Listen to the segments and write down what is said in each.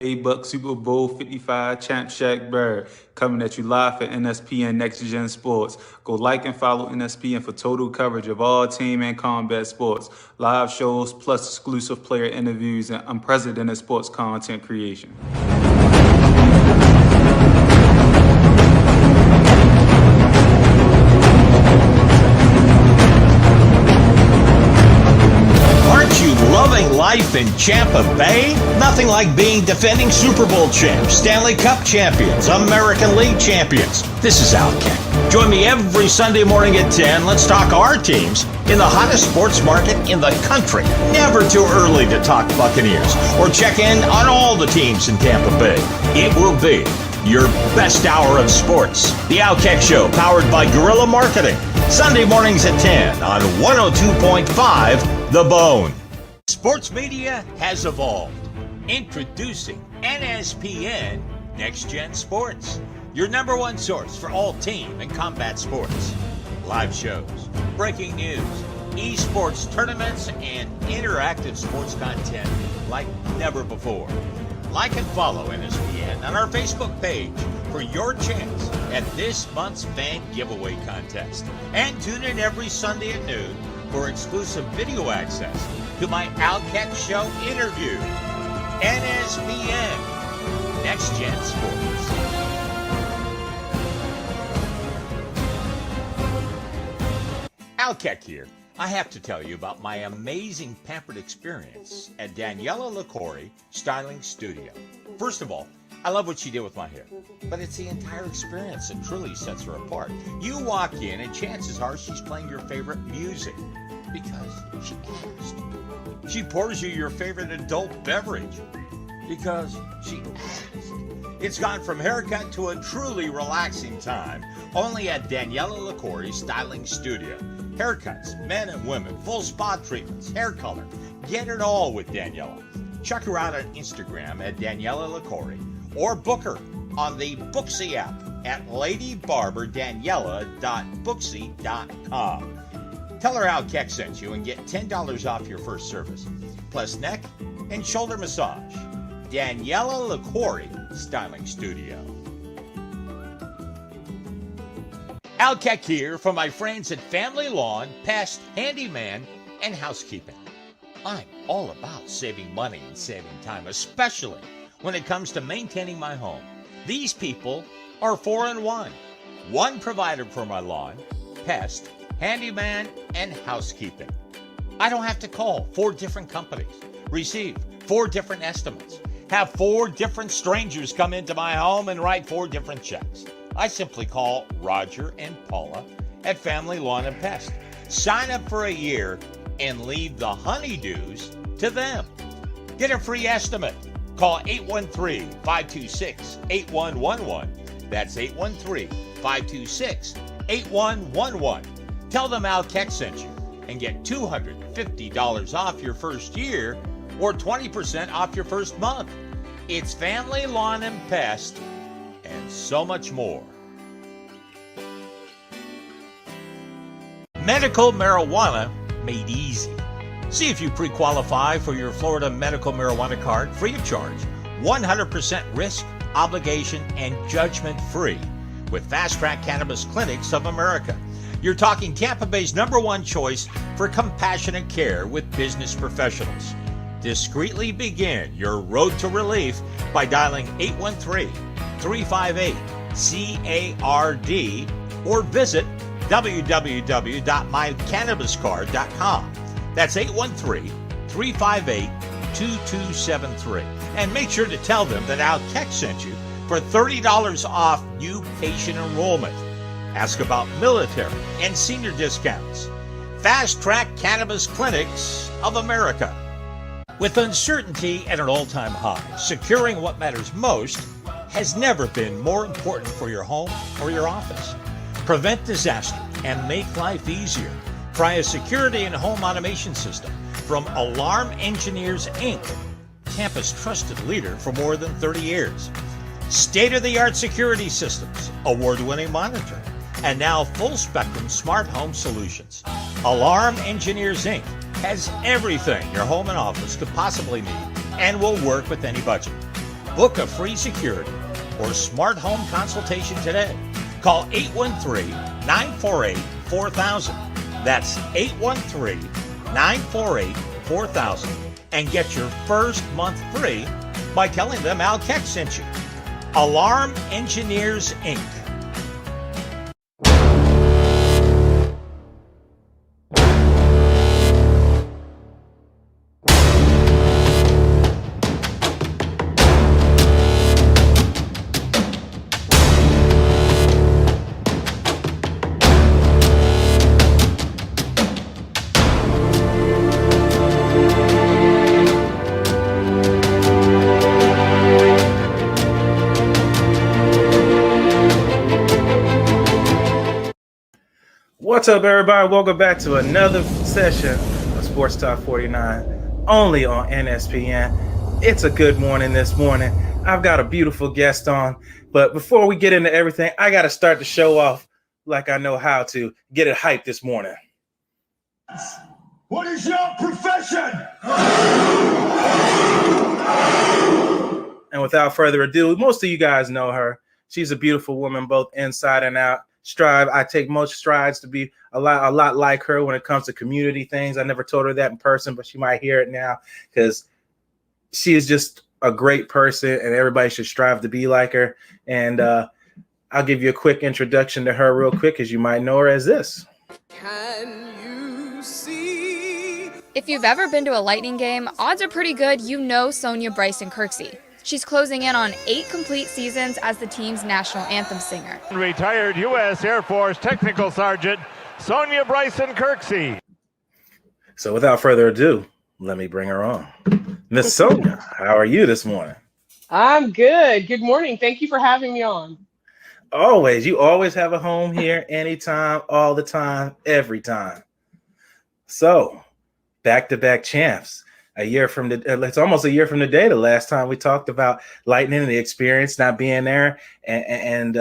A-Buck Super Bowl 55 Champ Shaq Bird coming at you live at NSPN NexGen Sports. Go like and follow NSPN for total coverage of all team and combat sports, live shows plus exclusive player interviews and unprecedented sports content creation. Aren't you loving life in Tampa Bay? Nothing like being defending Super Bowl champs, Stanley Cup champions, American League champions. This is Outkick. Join me every Sunday morning at 10. Let's talk our teams in the hottest sports market in the country. Never too early to talk Buccaneers or check in on all the teams in Tampa Bay. It will be your best hour of sports. The Outkick Show, powered by Guerrilla Marketing. Sunday mornings at 10 on 102.5 The Bone. Sports media has evolved. Introducing NSPN NexGen Sports, your number one source for all team and combat sports. Live shows, breaking news, esports tournaments, and interactive sports content like never before. Like and follow NSPN on our Facebook page for your chance at this month's fan giveaway contest. And tune in every Sunday at noon for exclusive video access to my Outkick Show interview. NSPN NexGen Sports. Outkick here. I have to tell you about my amazing pampered experience at Daniela LaCorey Styling Studio. First of all, I love what she did with my hair, but it's the entire experience that truly sets her apart. You walk in and chances are she's playing your favorite music because she asked. She pours you your favorite adult beverage because she asked. It's gone from haircut to a truly relaxing time only at Daniela LaCorey Styling Studio. Haircuts, men and women, full spa treatments, hair color. Get it all with Daniela. Check her out on Instagram at Daniela LaCorey or book her on the Booksy app at ladybarberdaniela.booksy.com. Tell her how Keck sent you and get $10 off your first service, plus neck and shoulder massage. Daniela LaCorey Styling Studio. Outkick here from my friends at Family Lawn, Pest, Handyman, and Housekeeping. I'm all about saving money and saving time, especially when it comes to maintaining my home. These people are 4-in-1. One provider for my lawn, pest, handyman, and housekeeping. I don't have to call 4 different companies, receive 4 different estimates, have 4 different strangers come into my home and write 4 different checks. I simply call Roger and Paula at Family Lawn and Pest. Sign up for a year and leave the honeydews to them. Get a free estimate. Call 813-526-8111. That's 813-526-8111. Tell them Al Keck sent you and get $250 off your first year or 20% off your first month. It's Family Lawn and Pest and so much more. Medical marijuana made easy. See if you pre-qualify for your Florida medical marijuana card free of charge, 100% risk, obligation, and judgment-free with Fast Track Cannabis Clinics of America. You're talking Tampa Bay's #1 choice for compassionate care with business professionals. Discreetly begin your road to relief by dialing 813-358-CARD or visit www.mycannabiscard.com. That's 813-358-2273. And make sure to tell them that Al Keck sent you for $30 off new patient enrollment. Ask about military and senior discounts. Fast Track Cannabis Clinics of America. With uncertainty at an all-time high, securing what matters most has never been more important for your home or your office. Prevent disaster and make life easier. Try a security and home automation system from Alarm Engineers, Inc., Tampa's trusted leader for more than 30 years. State-of-the-art security systems, award-winning monitoring, and now full-spectrum smart home solutions. Alarm Engineers, Inc. has everything your home and office could possibly need and will work with any budget. Book a free security or smart home consultation today. Call 813-948-4000. That's 813-948-4000 and get your first month free by telling them Al Keck sent you. Alarm Engineers, Inc. What's up, everybody? Welcome back to another session of Sports Talk 49, only on NSPN. It's a good morning this morning. I've got a beautiful guest on, but before we get into everything, I got to start the show off like I know how to get it hyped this morning. What is your profession? And without further ado, most of you guys know her. She's a beautiful woman, both inside and out. I take most strides to be a lot like her when it comes to community things. I never told her that in person, but she might hear it now because she is just a great person and everybody should strive to be like her. And I'll give you a quick introduction to her real quick, as you might know her as this. Can you see? If you've ever been to a Lightning game, odds are pretty good you know Sonya Byrson-Kirksey. She's closing in on 8 complete seasons as the team's national anthem singer. Retired U.S. Air Force Technical Sergeant Sonya Byrson-Kirksey. So without further ado, let me bring her on. Ms Sonya, how are you this morning? I'm good. Good morning. Thank you for having me on. Always. You always have a home here, anytime, all the time, every time. So, back-to-back champs. It's almost a year from the day, the last time we talked about Lightning and the experience not being there and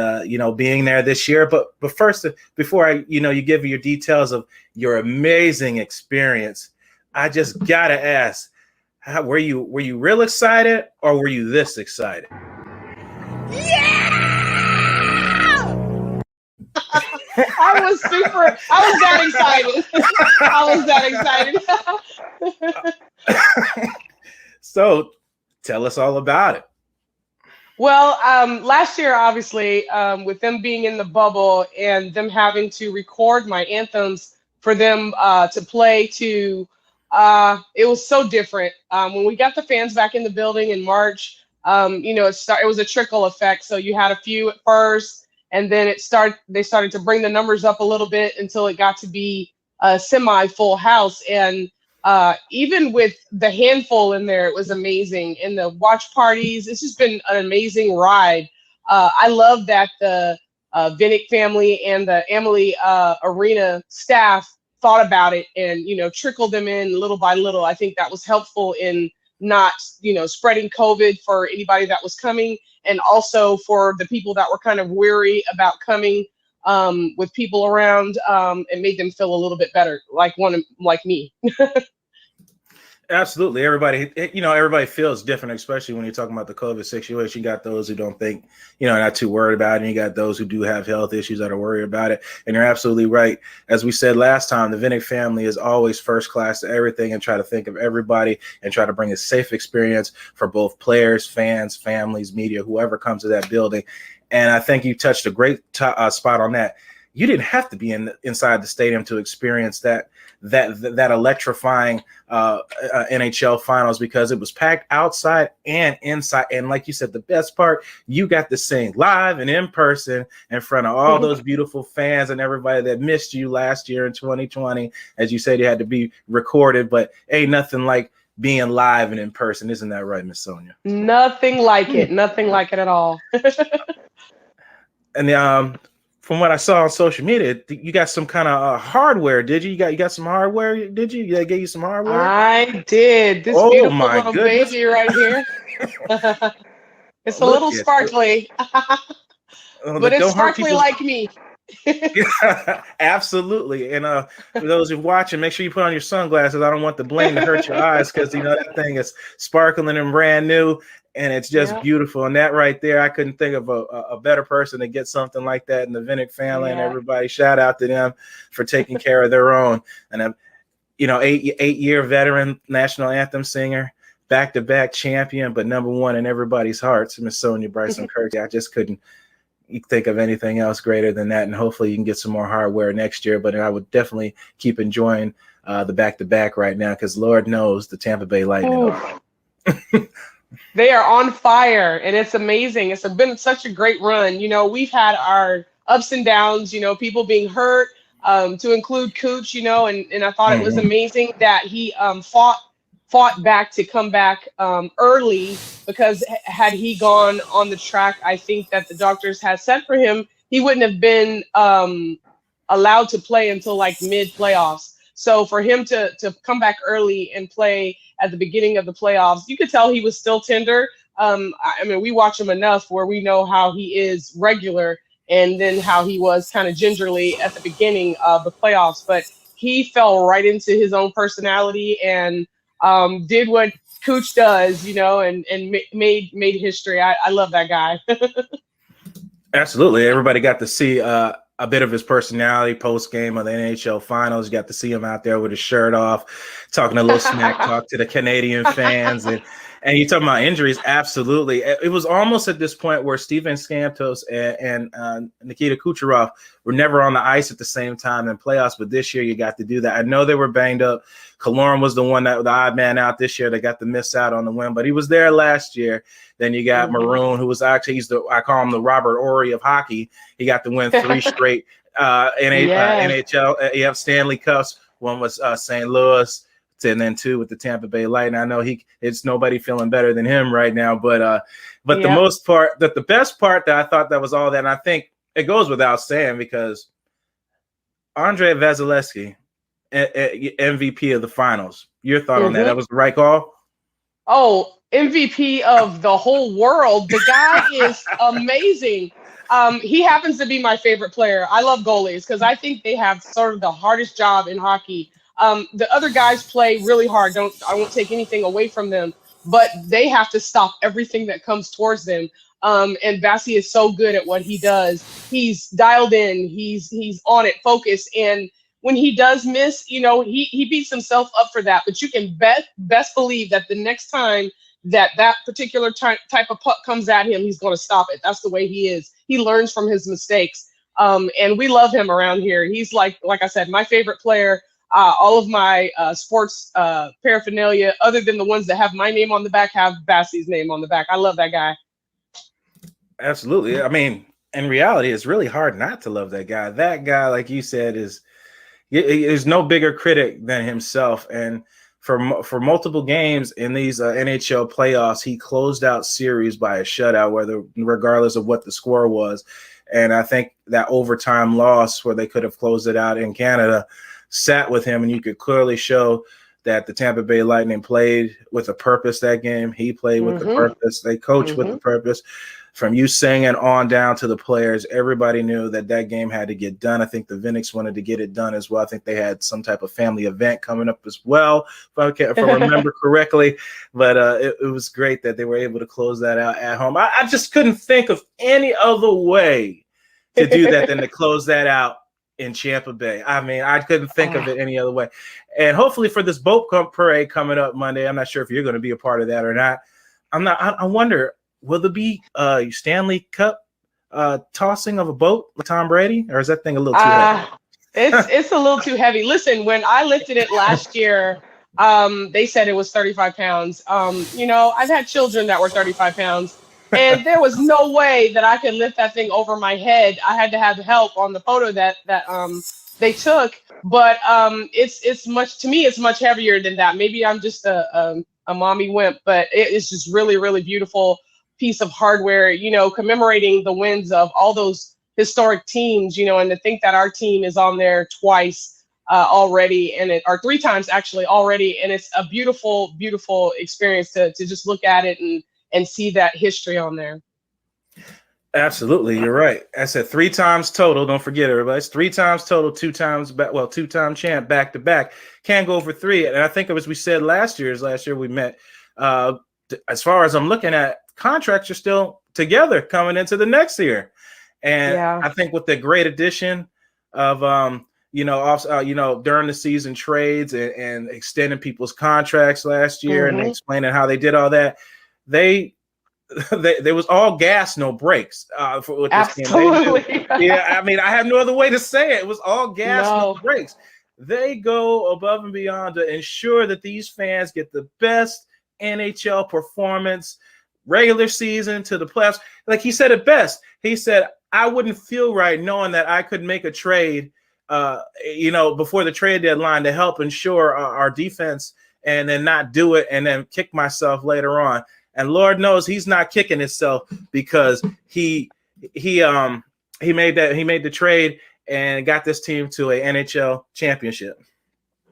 being there this year. But first, before you give your details of your amazing experience, I just gotta ask, were you real excited or were you this excited? Yeah! I was that excited. So tell us all about it. Well, last year, obviously, with them being in the bubble and them having to record my anthems for them to play to, it was so different. When we got the fans back in the building in March, it was a trickle effect. So you had a few at first, and then they started to bring the numbers up a little bit until it got to be a semi-full house. And even with the handful in there, it was amazing. And the watch parties, it's just been an amazing ride. I love that the Vinnick family and the Amalie Arena staff thought about it and, trickled them in little by little. I think that was helpful in not, spreading COVID for anybody that was coming, and also for the people that were kind of weary about coming with people around. It made them feel a little bit better, like me. Absolutely. Everybody feels different, especially when you're talking about the COVID situation. You got those who don't think, not too worried about it. And you got those who do have health issues that are worried about it. And you're absolutely right. As we said last time, the Vinnick family is always first class to everything and try to think of everybody and try to bring a safe experience for both players, fans, families, media, whoever comes to that building. And I think you touched a great spot on that. You didn't have to be inside the stadium to experience that electrifying NHL finals, because it was packed outside and inside. And like you said, the best part, you got to sing live and in person in front of all those beautiful fans and everybody that missed you last year in 2020. As you said, you had to be recorded, but ain't nothing like being live and in person. Isn't that right, Ms Sonya? Nothing like it. Nothing like it at all. And from what I saw on social media, you got some kind of hardware, did you? You got some hardware, did you? They gave you some hardware? I did. This beautiful little baby right here. It's a little sparkly, but it's sparkly like me. Absolutely. And for those who are watching, make sure you put on your sunglasses. I don't want the bling to hurt your eyes, because that thing is sparkling and brand new. and it's just beautiful. And that right there, I couldn't think of a better person to get something like that in the Vinnick family and everybody. Shout out to them for taking care of their own. And eight-year veteran national anthem singer, back-to-back champion, but number one in everybody's hearts, Ms Sonya Byrson-Kirksey. I just couldn't think of anything else greater than that. And hopefully you can get some more hardware next year. But I would definitely keep enjoying the back-to-back right now, because Lord knows the Tampa Bay Lightning. They are on fire, and it's amazing. It's been such a great run. We've had our ups and downs, people being hurt, to include Cooch, and I thought it was amazing that he fought back to come back early, because had he gone on the track, I think that the doctors had set for him, he wouldn't have been allowed to play until like mid-playoffs. So for him to come back early and play at the beginning of the playoffs, you could tell he was still tender. We watch him enough where we know how he is regular, and then how he was kind of gingerly at the beginning of the playoffs. But he fell right into his own personality and did what Cooch does, and made history. I love that guy. Absolutely. Everybody got to see a bit of his personality post game of the NHL Finals. You got to see him out there with his shirt off, talking a little smack talk to the Canadian fans. And you talking about injuries? Absolutely. It was almost at this point where Steven Stamkos and Nikita Kucherov were never on the ice at the same time in playoffs. But this year you got to do that. I know they were banged up. Kaloran was the one that the odd man out this year that got to miss out on the win, but he was there last year. Then you got Maroon, who was actually I call him the Robert Horry of hockey. He got to win 3 straight NHL. You have Stanley Cups. One was St. Louis, and then 2 with the Tampa Bay Lightning. I know it's nobody feeling better than him right now, but the most part, the best part that I thought that was all that, and I think it goes without saying, because Andrei Vasilevsky, MVP of the finals. Your thought on that? That was the right call? Oh, MVP of the whole world. The guy is amazing. He happens to be my favorite player. I love goalies because I think they have sort of the hardest job in hockey. The other guys play really hard. I won't take anything away from them, but they have to stop everything that comes towards them. And Vasi is so good at what he does. He's dialed in. He's on it, focused. And when he does miss, he beats himself up for that. But you can best believe that the next time that particular type of puck comes at him, he's going to stop it. That's the way he is. He learns from his mistakes. And we love him around here. He's like I said, my favorite player. All of my sports paraphernalia, other than the ones that have my name on the back, have Vasi's name on the back. I love that guy. Absolutely. I mean, in reality, it's really hard not to love that guy. That guy, like you said, is no bigger critic than himself. And for multiple games in these NHL playoffs, he closed out series by a shutout, regardless of what the score was. And I think that overtime loss where they could have closed it out in Canada sat with him, and you could clearly show that the Tampa Bay Lightning played with a purpose that game. He played with the purpose. They coached with the purpose. From you singing on down to the players, everybody knew that game had to get done. I think the Vinnicks wanted to get it done as well. I think they had some type of family event coming up as well, if I remember correctly. But it was great that they were able to close that out at home. I just couldn't think of any other way to do that than to close that out in Tampa Bay. I mean, I couldn't think of it any other way. And hopefully for this boat parade coming up Monday, I'm not sure if you're going to be a part of that or not. I wonder, will there be Stanley Cup tossing of a boat with Tom Brady, or is that thing a little too heavy? It's a little too heavy. Listen, when I lifted it last year, they said it was 35 pounds. I've had children that were 35 pounds. And there was no way that I could lift that thing over my head. I had to have help on the photo that they took. But it's much heavier than that. Maybe I'm just a mommy wimp, but it is just really, really beautiful piece of hardware, commemorating the wins of all those historic teams, and to think that our team is on there twice already, or 3 times actually already. And it's a beautiful, beautiful experience to just look at it and see that history on there. Absolutely, you're right. I said 3 times total. Don't forget, everybody. It's 3 times total, 2-time champ back to back. Can't go for 3. And I think, as we said last year we met. as far as I'm looking at, contracts are still together coming into the next year. And I think with the great addition of during the season trades and extending people's contracts last year and explaining how they did all that, they was all gas, no brakes. With this Absolutely. team. I mean, I have no other way to say it. It was all gas, no brakes. They go above and beyond to ensure that these fans get the best NHL performance, regular season to the playoffs. Like he said it best. He said, I wouldn't feel right knowing that I could make a trade, before the trade deadline to help ensure our defense and then not do it and then kick myself later on. And Lord knows he's not kicking himself because he made the trade and got this team to a NHL championship.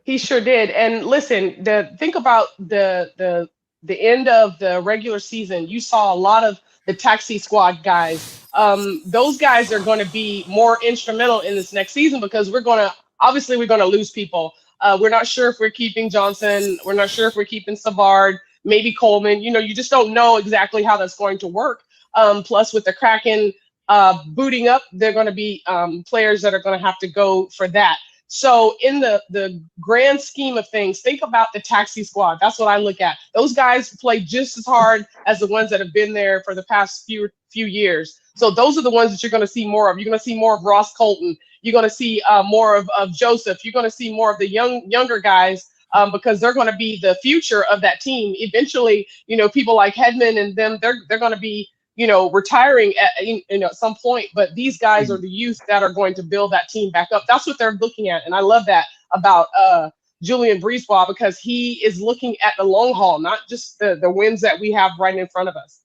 He sure did. And listen, think about the end of the regular season. You saw a lot of the taxi squad guys. Those guys are going to be more instrumental in this next season because we're going to lose people. We're not sure if we're keeping Johnson. We're not sure if we're keeping Savard, maybe Coleman. You just don't know exactly how that's going to work. Plus with the Kraken booting up, they're going to be players that are going to have to go for that. So in the grand scheme of things, think about the taxi squad. That's what I look at. Those guys play just as hard as the ones that have been there for the past few years. So those are the ones that you're going to see more of. You're going to see more of Ross Colton. You're going to see more of Joseph. You're going to see more of the younger guys because they're going to be the future of that team. Eventually, people like Hedman and them, they're going to be retiring at some point, but these guys are the youth that are going to build that team back up. That's what they're looking at. And I love that about Julien Brisebois because he is looking at the long haul, not just the wins that we have right in front of us.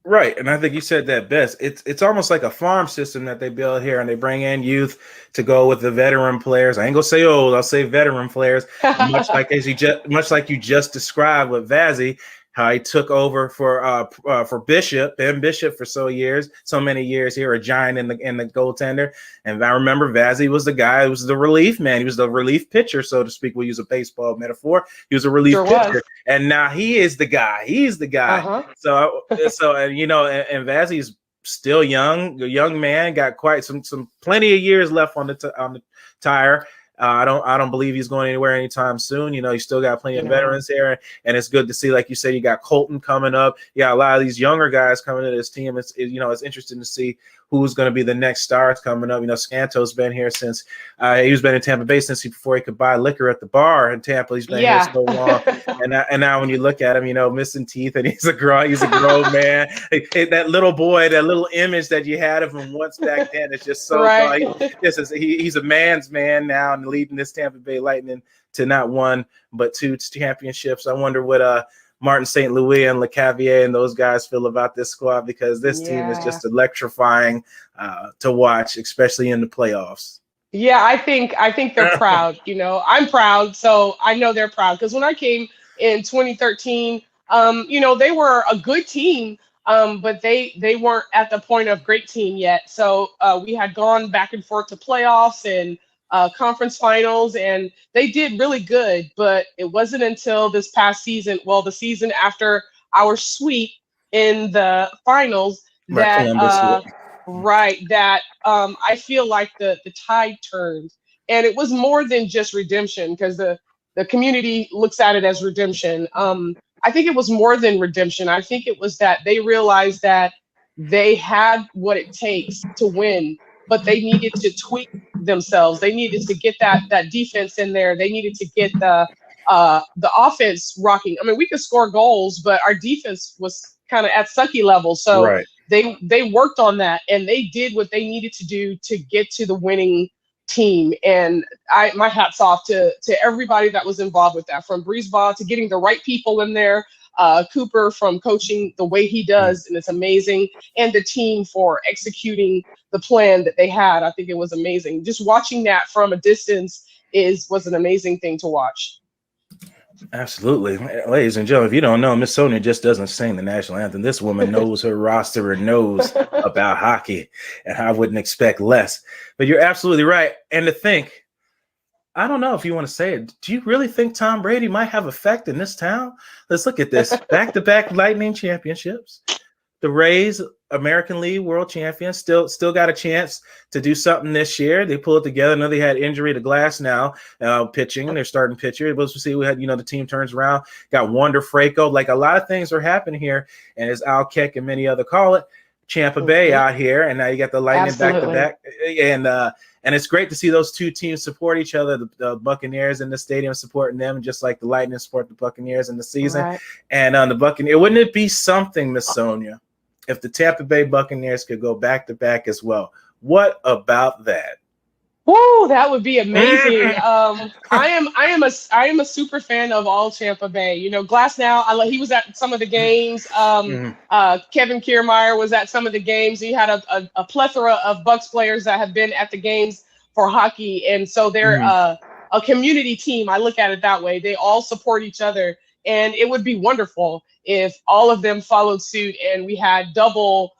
Right. And I think you said that best. It's almost like a farm system that they build here and they bring in youth to go with the veteran players. I ain't gonna say old, I'll say veteran players, much like you just described with Vazzy. How he took over for Bishop, Ben Bishop, for so many years here, a giant in the goaltender. And I remember Vazzy was the guy who was the relief man. He was the relief pitcher, so to speak. We'll use a baseball metaphor. He was a relief pitcher, and now he is the guy. He's the guy. So and Vazzy's still a young man. Got quite plenty of years left on the tire. I don't believe he's going anywhere anytime soon. You still got plenty of veterans here, and it's good to see, like you said, you got Colton coming up. You got a lot of these younger guys coming into this team. It's interesting to see who's going to be the next stars coming up. Scanto's been here since he's been in Tampa Bay since before he could buy liquor at the bar in Tampa. He's been here so long, and now when you look at him, missing teeth, and he's a grown man. That little boy, that little image that you had of him once back then, is just so right. He's a man's man now and leading this Tampa Bay Lightning to not one but two championships. I wonder what Martin St. Louis and LeCavier and those guys feel about this squad, because this team is just electrifying to watch, especially in the playoffs. Yeah, I think they're proud. I'm proud, so I know they're proud, because when I came in 2013, they were a good team, but they weren't at the point of great team yet. So we had gone back and forth to playoffs and conference finals, and they did really good, but it wasn't until this past season, the season after our sweep in the finals, that I feel like the tide turned. And it was more than just redemption, because the community looks at it as redemption. I think it was more than redemption. I think it was that they realized that they had what it takes to win, but they needed to tweak themselves. They needed to get that defense in there. They needed to get the offense rocking. I mean, we could score goals, but our defense was kind of at sucky level. So they worked on that, and they did what they needed to do to get to the winning team. And my hat's off to everybody that was involved with that, from Brisebois to getting the right people in there, Cooper from coaching the way he does, and it's amazing, and the team for executing the plan that they had. I think it was amazing. Just watching that from a distance was an amazing thing to watch. Absolutely. Ladies and gentlemen, if you don't know, Ms Sonya just doesn't sing the national anthem. This woman knows her roster and knows about hockey, and I wouldn't expect less. But you're absolutely right. And to think I don't know if you want to say it. Do you really think Tom Brady might have effect in this town? Let's look at this. Back-to-back Lightning championships. The Rays, American League World Champions, still got a chance to do something this year. They pulled it together. I know they had injury to Glass now, pitching. They're starting pitcher. We'll see. We had, the team turns around. Got Wander Franco. Like, a lot of things are happening here. And as Al Keck and many other call it, Tampa Bay out here. And now you got the Lightning back-to-back. And it's great to see those two teams support each other. The Buccaneers in the stadium supporting them, just like the Lightning support the Buccaneers in the season. Right. And on the Buccaneers, wouldn't it be something, Ms. Sonya, if the Tampa Bay Buccaneers could go back-to-back as well? What about that? Woo, that would be amazing. I am a super fan of all Tampa Bay. Glass now, he was at some of the games. Kevin Kiermaier was at some of the games. He had a plethora of Bucks players that have been at the games for hockey, and so they're a community team. I look at it that way. They all support each other, and it would be wonderful if all of them followed suit and we had double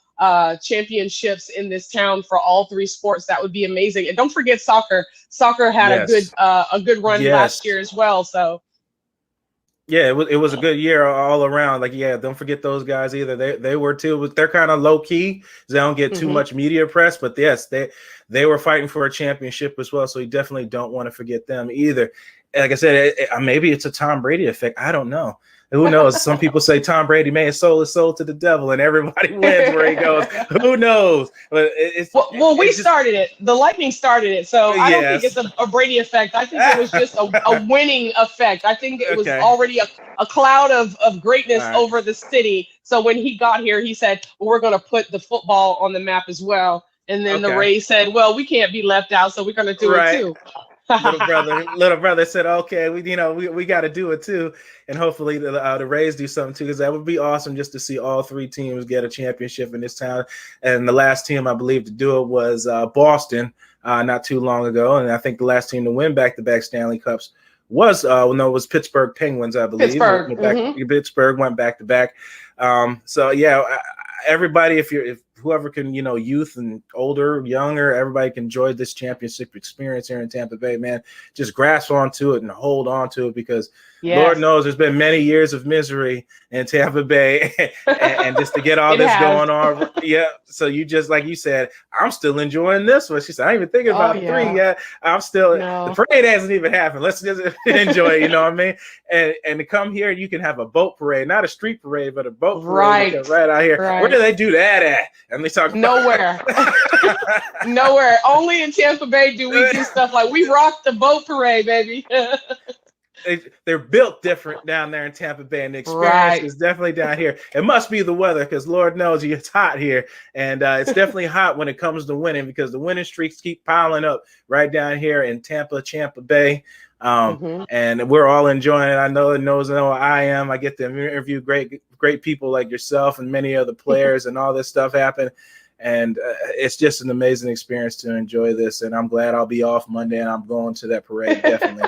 championships in this town for all three sports. That would be amazing. And don't forget soccer. Soccer had a good run last year as well. So yeah, it was a good year all around. Like, don't forget those guys either. They were too. They're kind of low key. They don't get too much media press, but yes, they were fighting for a championship as well. So you definitely don't want to forget them either. And like I said, maybe it's a Tom Brady effect. I don't know. Who knows? Some people say Tom Brady may have sold his soul to the devil, and everybody wins where he goes. Who knows? But we started it. The Lightning started it, so I don't think it's a Brady effect. I think it was just a winning effect. I think it was already a cloud of greatness over the city. So when he got here, he said, well, we're going to put the football on the map as well. And then the Rays said, well, we can't be left out, so we're going to do it too. little brother said, okay, we got to do it too, and hopefully the Rays do something too, because that would be awesome just to see all three teams get a championship in this town. And the last team I believe to do it was Boston not too long ago, and I think the last team to win back-to-back Stanley Cups was it was Pittsburgh Penguins, I believe. Pittsburgh went back-to-back. Everybody, if whoever can, youth and older, younger, everybody can enjoy this championship experience here in Tampa Bay, man. Just grasp onto it and hold on to it, because Lord knows there's been many years of misery in Tampa Bay and just to get all this going on. Yeah. So you just, like you said, I'm still enjoying this one. She said, I ain't even thinking about 3 yet. I'm still, the parade hasn't even happened. Let's just enjoy it, you know what I mean? And to come here, you can have a boat parade, not a street parade, but a boat parade right out here. Where do they do that at? And they talk nowhere. Nowhere. Only in Tampa Bay do we do stuff like we rock the boat parade, baby. They're built different down there in Tampa Bay, and the experience is definitely down here. It must be the weather, because Lord knows it's hot here, and it's definitely hot when it comes to winning, because the winning streaks keep piling up right down here in Tampa Bay. And we're all enjoying it. I know I am. I get to interview great people like yourself and many other players, and all this stuff happen. And it's just an amazing experience to enjoy this. And I'm glad I'll be off Monday, and I'm going to that parade, definitely.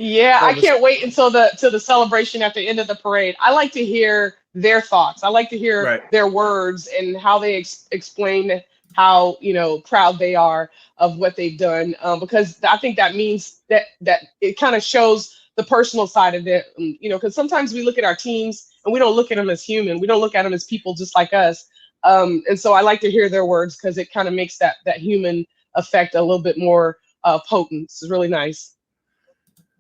Yeah, I can't wait until the celebration at the end of the parade. I like to hear their thoughts. I like to hear their words and how they explain how proud they are of what they've done, because I think that means that it kind of shows the personal side of it, because sometimes we look at our teams and we don't look at them as human. We don't look at them as people just like us. And so I like to hear their words, because it kind of makes that human effect a little bit more potent. It's really nice.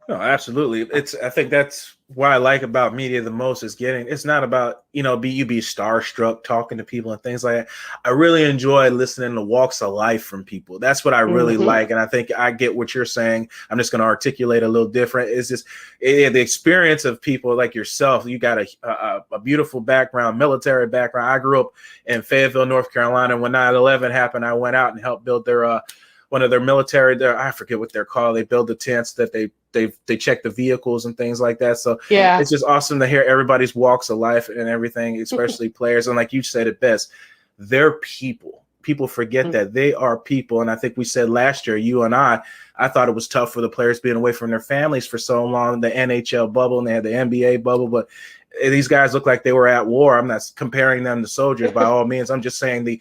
No, absolutely. I think that's what I like about media the most, is it's not about, be starstruck talking to people and things like that. I really enjoy listening to walks of life from people. That's what I really like. And I think I get what you're saying. I'm just going to articulate a little different. It's just the experience of people like yourself. You got a beautiful background, military background. I grew up in Fayetteville, North Carolina. When 9/11 happened, I went out and helped build their one of their military, I forget what they're called. They build the tents that they check the vehicles and things like that. So it's just awesome to hear everybody's walks of life and everything, especially players. And like you said it best, they're people. People forget that they are people. And I think we said last year, you and I thought it was tough for the players being away from their families for so long, the NHL bubble, and they had the NBA bubble, but these guys look like they were at war. I'm not comparing them to soldiers by all means. I'm just saying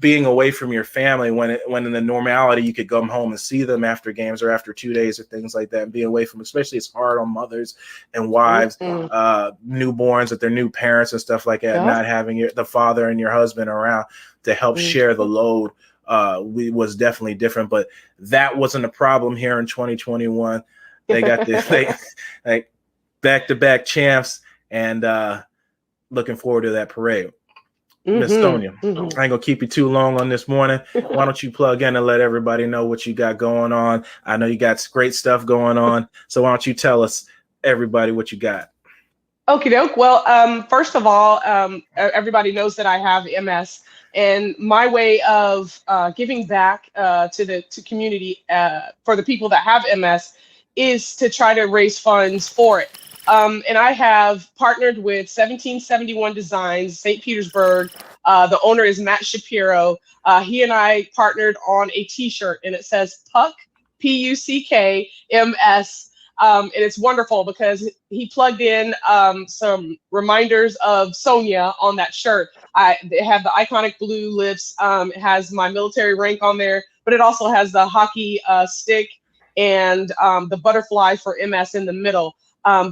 being away from your family when in the normality you could come home and see them after games or after 2 days or things like that, and being away from, especially it's hard on mothers and wives, newborns with their new parents and stuff like that, not having the father and your husband around to help share the load was definitely different. But that wasn't a problem here in 2021. They got this like back-to-back champs, and looking forward to that parade. Ms Sonya, I ain't gonna keep you too long on this morning. Why don't you plug in and let everybody know what you got going on? I know you got great stuff going on, so why don't you tell us, everybody, what you got? Okie doke. Well, first of all, everybody knows that I have MS, and my way of giving back to community for the people that have MS is to try to raise funds for it. And I have partnered with 1771 Designs, St. Petersburg. The owner is Matt Shapiro. He and I partnered on a t-shirt, and it says Puck, PUCK-MS. And it's wonderful because he plugged in some reminders of Sonya on that shirt. They have the iconic blue lips. It has my military rank on there, but it also has the hockey stick and the butterfly for MS in the middle.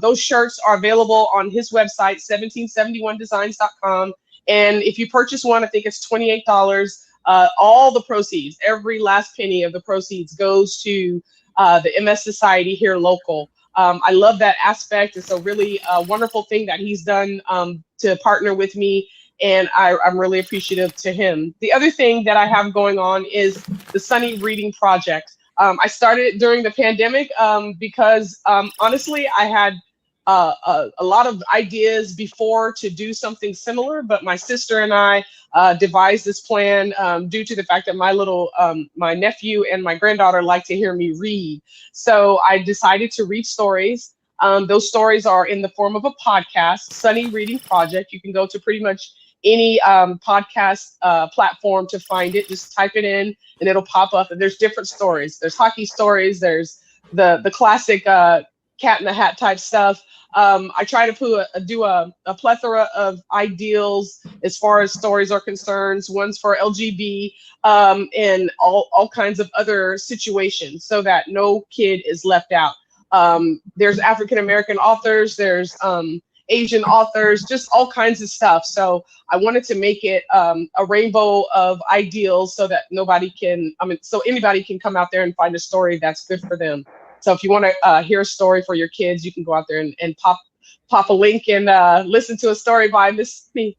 Those shirts are available on his website, 1771designs.com. And if you purchase one, I think it's $28. All the proceeds, every last penny of the proceeds goes to the MS Society here local. I love that aspect. It's a really wonderful thing that he's done to partner with me, and I'm really appreciative to him. The other thing that I have going on is the Sonni Reading Project. I started it during the pandemic because honestly, I had a lot of ideas before to do something similar, but my sister and I devised this plan due to the fact that my nephew and my granddaughter like to hear me read. So I decided to read stories. Those stories are in the form of a podcast, Sonni Reading Project. You can go to pretty much any podcast platform to find it. Just type it in and it'll pop up, and there's different stories. There's hockey stories, there's the classic cat in the hat type stuff. I try to do a plethora of ideals as far as stories are concerned, ones for LGB and all kinds of other situations, so that no kid is left out. There's African-American authors, there's Asian authors, just all kinds of stuff. So I wanted to make it a rainbow of ideals so that so anybody can come out there and find a story that's good for them. So if you want to hear a story for your kids, you can go out there and pop a link and listen to a story by Miss Me.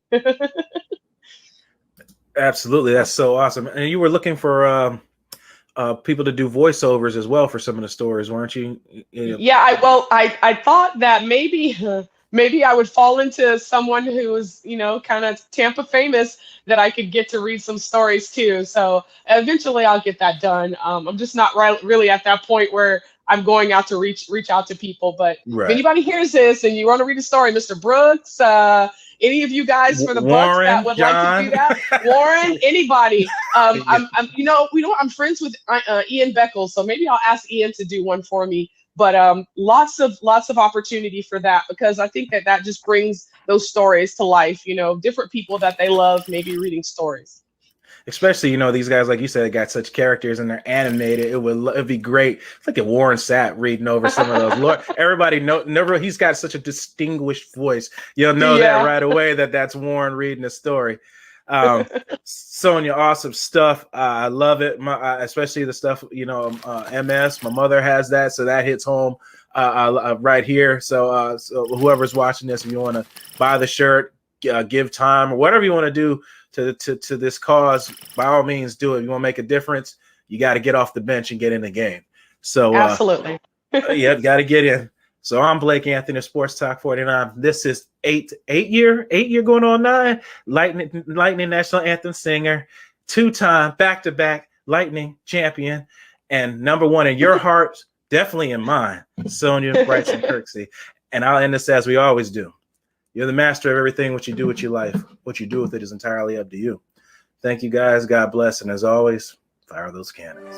Absolutely. That's so awesome. And you were looking for people to do voiceovers as well for some of the stories, weren't you? Yeah, I thought that maybe I would fall into someone who was, kind of Tampa famous that I could get to read some stories too. So eventually I'll get that done. I'm just not really at that point where I'm going out to reach out to people. But if anybody hears this and you want to read a story, Mr. Brooks, any of you guys for the Bucks that would like to do that, Warren, anybody. I'm friends with Ian Beckles, so maybe I'll ask Ian to do one for me. But lots of opportunity for that, because I think that just brings those stories to life. Different people that they love, maybe reading stories. Especially, these guys, like you said, got such characters and they're animated. It'd be great. Look at Warren Sapp reading over some of those. Lord, everybody he's got such a distinguished voice. You'll know that right away that's Warren reading a story. Sonya, awesome stuff. I love it. Especially the stuff, MS. My mother has that, so that hits home right here. So whoever's watching this, if you want to buy the shirt, give time, or whatever you want to do to this cause, by all means do it. You want to make a difference, you got to get off the bench and get in the game. So absolutely. Got to get in. So I'm Blake Anthony, Sports Talk 49. This is eight year going on 9. Lightning National Anthem singer, 2-time back-to-back Lightning champion, and number 1 in your heart, definitely in mine, Sonya Byrson-Kirksey. And I'll end this as we always do. You're the master of everything. What you do with your life, what you do with it is entirely up to you. Thank you, guys. God bless. And as always, fire those cannons.